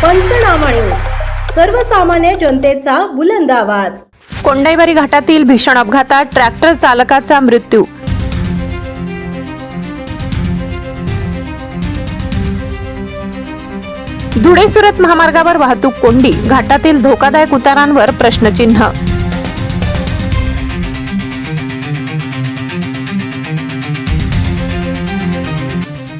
पंचनामा न्यूज, सर्वसामान्य जनतेचा बुलंद आवाज। कोंडाईबारी घाटातील भीषण अपघातात ट्रॅक्टर चालकाचा मृत्यू। धुळे सुरत महामार्गावर वाहतूक कोंडी, घाटातील धोकादायक उतारांवर प्रश्नचिन्ह।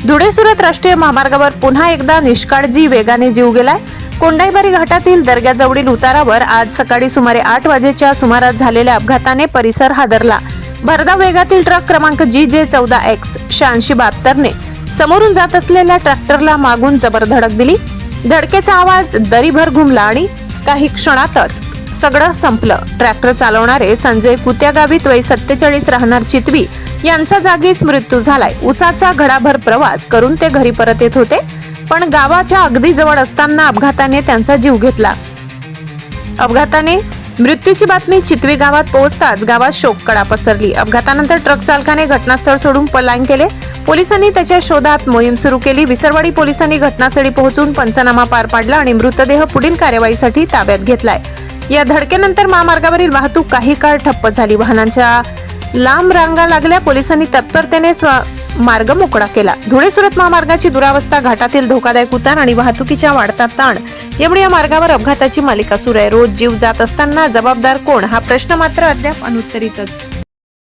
धुळे सुरत राष्ट्रीय महामार्गावर पुन्हा एकदा निष्काळजी वेगाने जीव गेलाय। कोंडाईबारी घाटातील दर्ग्याजवळील उतारावर आज सकाळी सुमारे 8 वाजेच्या सुमारास झालेल्या अपघाताने परिसर हादरला। भरधाव वेगातील ट्रक क्रमांक GJ14X 8672 ने समोरून जात असलेल्या ट्रॅक्टरला मागून जबर धडक दिली। धडकेचा आवाज दरीभर घुमला आणि काही क्षणातच सगळं संपलं। ट्रॅक्टर चालवणारे संजय कुत्या गावित वय 47 राहणार चितवी यांचा जागीच मृत्यू झालाय। उसाचा घडाभर प्रवास करून ते घरी परत येत होते, पण गावाच्या अगदी जवळ असताना अपघाताने त्यांचा जीव घेतला। अपघाताने मृत्यूची बातमी चितवी गावात पोहोचताच गावात शोककळा पसरली। अपघातानंतर ट्रक चालकाने घटनास्थळ सोडून पलायन केले। पोलिसांनी त्याच्या शोधात मोहीम सुरू केली। विसरवाडी पोलिसांनी घटनास्थळी पोहोचून पंचनामा पार पाडला आणि मृतदेह पुढील कार्यवाहीसाठी ताब्यात घेतलाय। या धडकेनंतर महामार्गावरील वाहतूक काही काळ ठप्प झाली। वाहनांच्या लांब रांगा लागल्या। पोलिसांनी तत्परतेने मार्ग मोकळा केला। धुळे सुरत महामार्गाची दुरावस्था, घाटातील धोकादायक उतार आणि वाहतुकीचा वाढता ताण यामुळे या मार्गावर अपघाताची मालिका सुरू आहे। रोज जीव जात असताना जबाबदार कोण हा प्रश्न मात्र अद्याप अनुत्तरितच।